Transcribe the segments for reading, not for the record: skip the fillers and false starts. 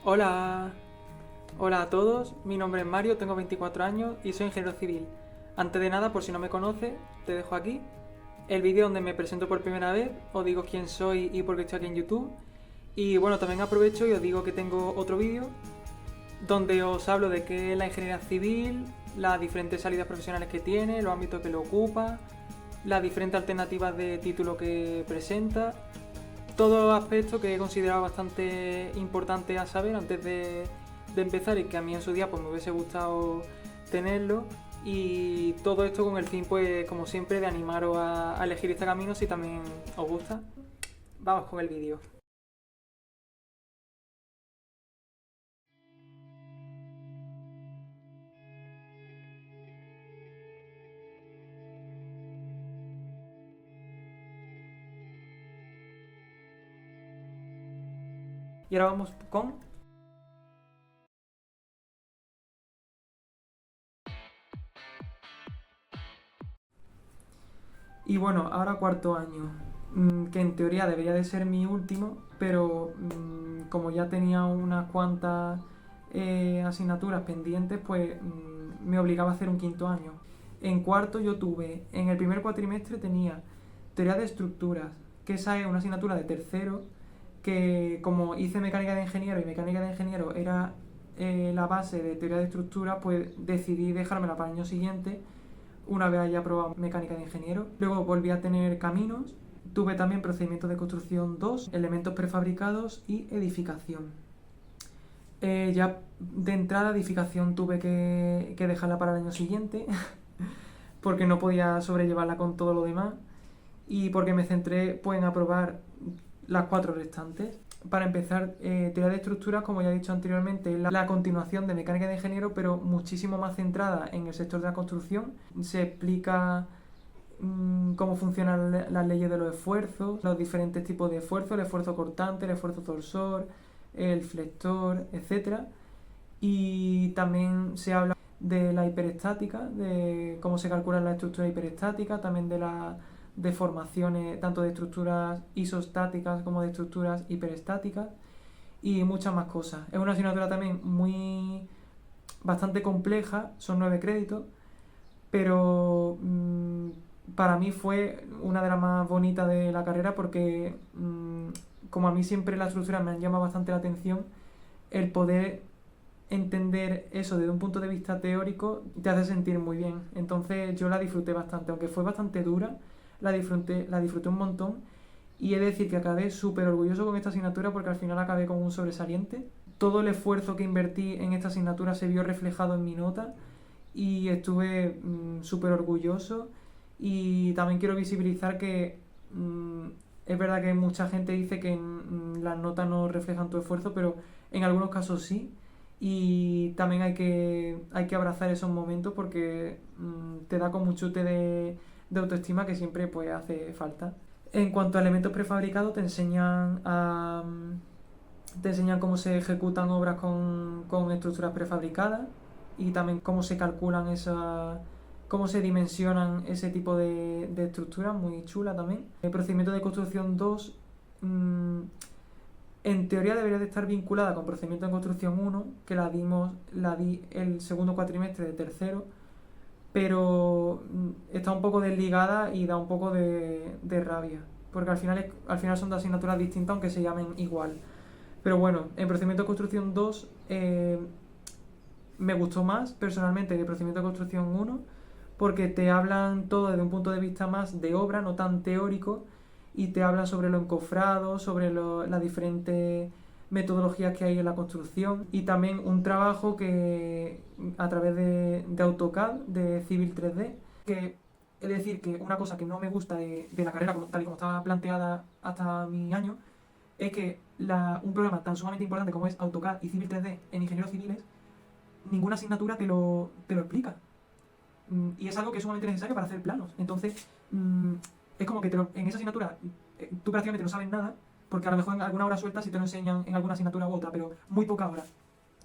Hola, hola a todos, mi nombre es Mario, tengo 24 años y soy ingeniero civil. Antes de nada, por si no me conoces, te dejo aquí el vídeo donde me presento por primera vez, os digo quién soy y por qué estoy aquí en YouTube. Y bueno, también aprovecho y os digo que tengo otro vídeo donde os hablo de qué es la ingeniería civil, las diferentes salidas profesionales que tiene, los ámbitos que lo ocupa, las diferentes alternativas de título que presenta, todo aspecto que he considerado bastante importante a saber antes de empezar y que a mí en su día pues me hubiese gustado tenerlo, y todo esto con el fin pues como siempre de animaros a elegir este camino si también os gusta. Vamos con el vídeo. Y ahora vamos con... Y bueno, ahora cuarto año, que en teoría debería de ser mi último, pero como ya tenía unas cuantas asignaturas pendientes, pues me obligaba a hacer un quinto año. En cuarto yo tuve, en el primer cuatrimestre tenía teoría de estructuras, que esa es una asignatura de tercero, que como hice mecánica de ingeniero y mecánica de ingeniero era la base de teoría de estructuras, pues decidí dejármela para el año siguiente una vez haya aprobado mecánica de ingeniero. Luego volví a tener caminos, tuve también procedimientos de construcción 2, elementos prefabricados y edificación. Ya de entrada edificación tuve que dejarla para el año siguiente porque no podía sobrellevarla con todo lo demás y porque me centré pues, en aprobar las 4 restantes. Para empezar, teoría de estructuras, como ya he dicho anteriormente, es la continuación de mecánica de ingeniero, pero muchísimo más centrada en el sector de la construcción. Se explica cómo funcionan las leyes de los esfuerzos, los diferentes tipos de esfuerzos, el esfuerzo cortante, el esfuerzo torsor, el flector, etc. Y también se habla de la hiperestática, de cómo se calcula la estructura hiperestática, también de las deformaciones tanto de estructuras isostáticas como de estructuras hiperestáticas y muchas más cosas. Es una asignatura también bastante compleja, son 9 créditos, pero para mí fue una de las más bonitas de la carrera porque como a mí siempre las estructuras me han llamado bastante la atención, el poder entender eso desde un punto de vista teórico te hace sentir muy bien. Entonces yo la disfruté bastante, aunque fue bastante dura, la disfruté un montón y he de decir que acabé súper orgulloso con esta asignatura porque al final acabé con un sobresaliente. Todo el esfuerzo que invertí en esta asignatura se vio reflejado en mi nota y estuve súper orgulloso. Y también quiero visibilizar que es verdad que mucha gente dice que las notas no reflejan tu esfuerzo, pero en algunos casos sí. Y también hay que abrazar esos momentos porque te da como un chute de autoestima que siempre pues, hace falta. En cuanto a elementos prefabricados, te enseñan cómo se ejecutan obras con estructuras prefabricadas y también cómo se calculan cómo se dimensionan ese tipo de estructuras, muy chula también. El procedimiento de construcción 2 en teoría debería de estar vinculada con procedimiento de construcción 1, que la di el segundo cuatrimestre de tercero, pero está un poco desligada y da un poco de rabia, porque al final son dos asignaturas distintas aunque se llamen igual. Pero bueno, en procedimiento de construcción 2 me gustó más personalmente que el procedimiento de construcción 1 porque te hablan todo desde un punto de vista más de obra, no tan teórico, y te hablan sobre lo encofrado, sobre las diferentes metodologías que hay en la construcción y también un trabajo que a través de AutoCAD, de Civil 3D, que es decir que una cosa que no me gusta de la carrera tal y como estaba planteada hasta mi año es que un programa tan sumamente importante como es AutoCAD y Civil 3D en ingenieros civiles, ninguna asignatura te lo explica. Y es algo que es sumamente necesario para hacer planos. Entonces, es como que en esa asignatura tú prácticamente no sabes nada, porque a lo mejor en alguna hora suelta sí te lo enseñan en alguna asignatura u otra, pero muy poca hora.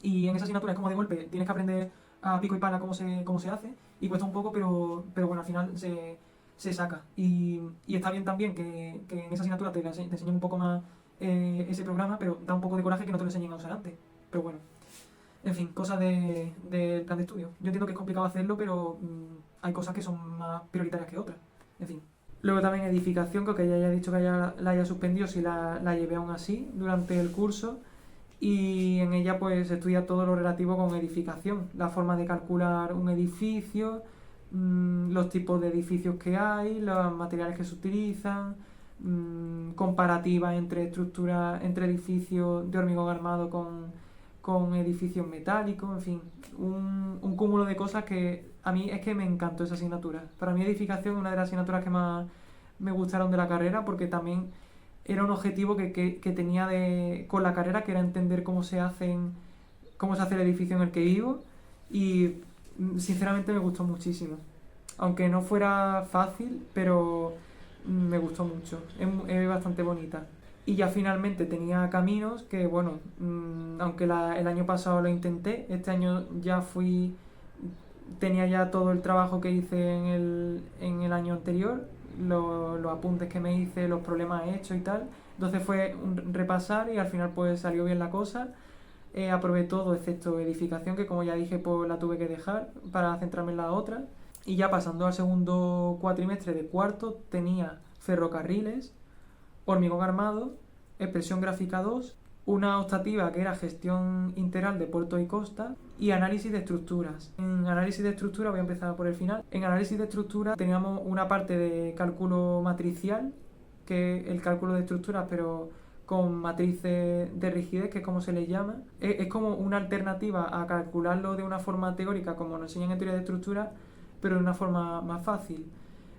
Y en esa asignatura es como de golpe, tienes que aprender a pico y pala cómo se hace, y cuesta un poco, pero bueno, al final se saca. Y está bien también que en esa asignatura te enseñen un poco más ese programa, pero da un poco de coraje que no te lo enseñen a usar antes. Pero bueno, en fin, cosas del plan de estudio. Yo entiendo que es complicado hacerlo, pero hay cosas que son más prioritarias que otras. En fin. Luego también edificación, que aunque ya haya dicho que la haya suspendido, sí la llevé aún así durante el curso. Y en ella pues se estudia todo lo relativo con edificación, la forma de calcular un edificio, los tipos de edificios que hay, los materiales que se utilizan, comparativas entre estructuras, entre edificios de hormigón armado con edificios metálicos, en fin, un cúmulo de cosas que a mí es que me encantó esa asignatura. Para mí edificación es una de las asignaturas que más me gustaron de la carrera porque también era un objetivo que tenía con la carrera, que era entender cómo se hace el edificio en el que vivo y sinceramente me gustó muchísimo. Aunque no fuera fácil, pero me gustó mucho. Es bastante bonita. Y ya finalmente tenía caminos que, bueno, aunque el año pasado lo intenté, este año ya tenía ya todo el trabajo que hice en el año anterior, los apuntes que me hice, los problemas hechos y tal. Entonces fue un repasar y al final pues salió bien la cosa. Aprobé todo excepto edificación, que como ya dije pues la tuve que dejar para centrarme en la otra. Y ya pasando al segundo cuatrimestre de cuarto tenía ferrocarriles, hormigón armado, expresión gráfica 2, una optativa que era gestión integral de puertos y costas y análisis de estructuras. En análisis de estructura, voy a empezar por el final, en análisis de estructura teníamos una parte de cálculo matricial, que es el cálculo de estructuras pero con matrices de rigidez, que es como se les llama. Es como una alternativa a calcularlo de una forma teórica como nos enseñan en teoría de estructura, pero de una forma más fácil.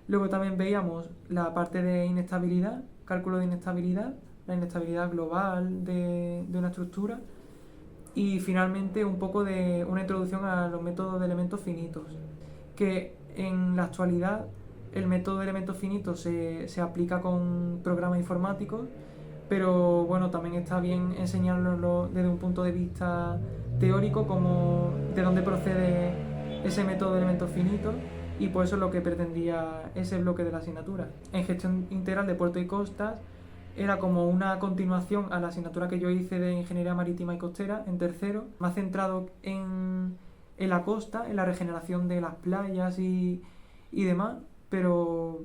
Luego también veíamos la parte de inestabilidad, cálculo de inestabilidad, la inestabilidad global de una estructura. Y finalmente un poco de una introducción a los métodos de elementos finitos, que en la actualidad el método de elementos finitos se aplica con programas informáticos, pero bueno, también está bien enseñarlo desde un punto de vista teórico, como de dónde procede ese método de elementos finitos, y por eso es lo que pretendía ese bloque de la asignatura. En gestión integral de puertos y costas era como una continuación a la asignatura que yo hice de Ingeniería Marítima y Costera en tercero, más centrado en la costa, en la regeneración de las playas y demás, pero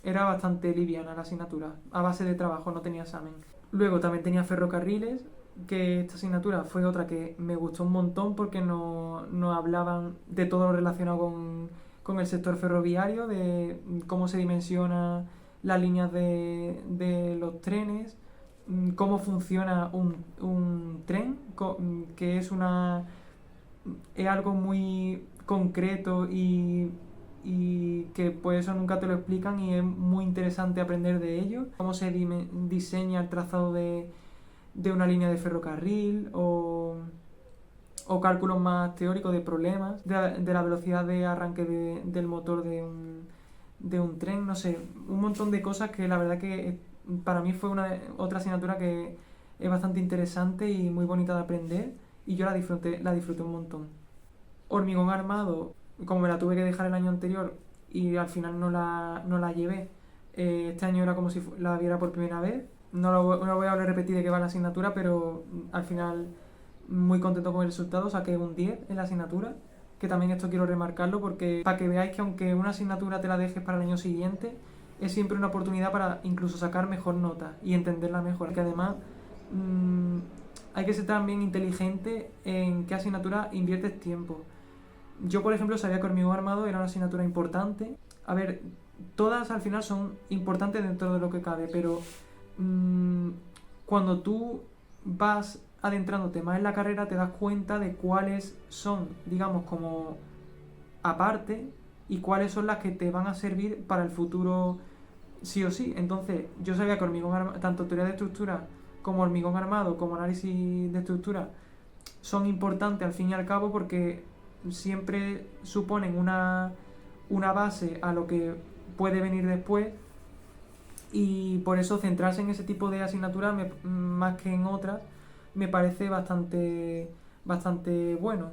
era bastante liviana la asignatura, a base de trabajo, no tenía examen. Luego también tenía ferrocarriles, que esta asignatura fue otra que me gustó un montón porque nos hablaban de todo lo relacionado con el sector ferroviario, de cómo se dimensiona las líneas de los trenes, cómo funciona un tren, que es algo muy concreto y que pues eso nunca te lo explican y es muy interesante aprender de ello, cómo se diseña el trazado de una línea de ferrocarril o cálculos más teóricos de problemas, de la velocidad de arranque del motor de un tren, no sé, un montón de cosas que la verdad que para mí fue otra asignatura que es bastante interesante y muy bonita de aprender y yo la disfruté un montón. Hormigón armado, como me la tuve que dejar el año anterior y al final no la llevé, este año era como si la viera por primera vez. No voy a hablar repetir de qué va la asignatura, pero al final muy contento con el resultado, saqué un 10 en la asignatura, que también esto quiero remarcarlo porque para que veáis que aunque una asignatura te la dejes para el año siguiente, es siempre una oportunidad para incluso sacar mejor nota y entenderla mejor, que además hay que ser también inteligente en qué asignatura inviertes tiempo. Yo, por ejemplo, sabía que hormigón armado era una asignatura importante. A ver, todas al final son importantes dentro de lo que cabe, pero cuando tú vas adentrándote más en la carrera te das cuenta de cuáles son, digamos, como aparte y cuáles son las que te van a servir para el futuro sí o sí. Entonces, yo sabía que hormigón armado, tanto teoría de estructura como hormigón armado, como análisis de estructura, son importantes al fin y al cabo porque siempre suponen una base a lo que puede venir después y por eso centrarse en ese tipo de asignaturas más que en otras me parece bastante bueno.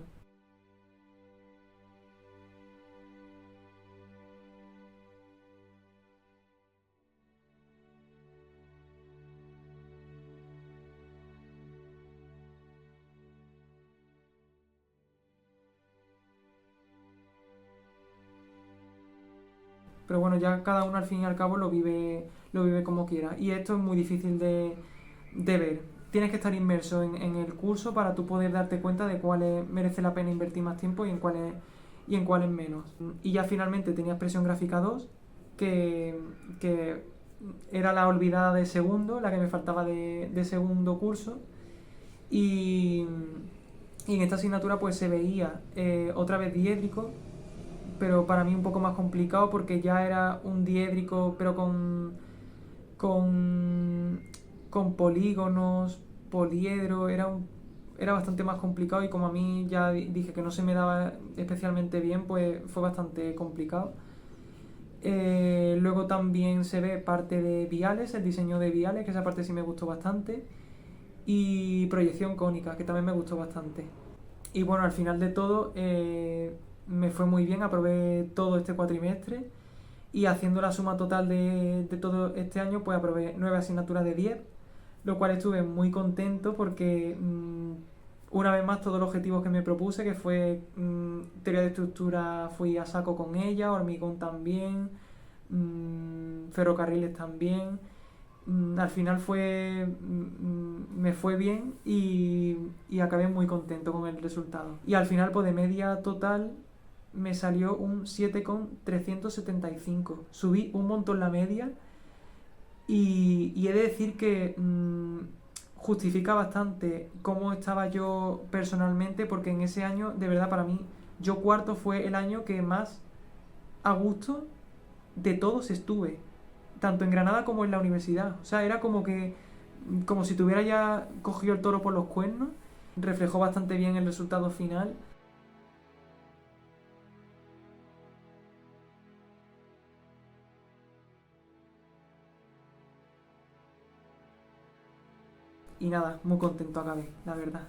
Pero bueno, ya cada uno al fin y al cabo lo vive como quiera. Y esto es muy difícil de ver. Tienes que estar inmerso en el curso para tú poder darte cuenta de cuáles merece la pena invertir más tiempo y en cuáles menos. Y ya finalmente tenía expresión gráfica 2 que era la olvidada de segundo, la que me faltaba de segundo curso. Y, y en esta asignatura pues se veía otra vez diédrico, pero para mí un poco más complicado porque ya era un diédrico pero con, con polígonos, poliedro, era bastante más complicado y como a mí ya dije que no se me daba especialmente bien, pues fue bastante complicado. Luego también se ve parte de viales, el diseño de viales, que esa parte sí me gustó bastante. Y proyección cónica, que también me gustó bastante. Y bueno, al final de todo me fue muy bien, aprobé todo este cuatrimestre y haciendo la suma total de todo este año, pues aprobé 9 asignaturas de 10, lo cual estuve muy contento porque una vez más todos los objetivos que me propuse, que fue teoría de estructura, fui a saco con ella, hormigón también, ferrocarriles también. Al final me fue bien y acabé muy contento con el resultado. Y al final, pues de media total, me salió un 7,375. Subí un montón la media y he de decir que justifica bastante cómo estaba yo personalmente, porque en ese año, de verdad, para mí, yo cuarto fue el año que más a gusto de todos estuve, tanto en Granada como en la universidad. O sea, era como que, como si tuviera ya cogido el toro por los cuernos, reflejó bastante bien el resultado final. Y nada, muy contento acabé, la verdad.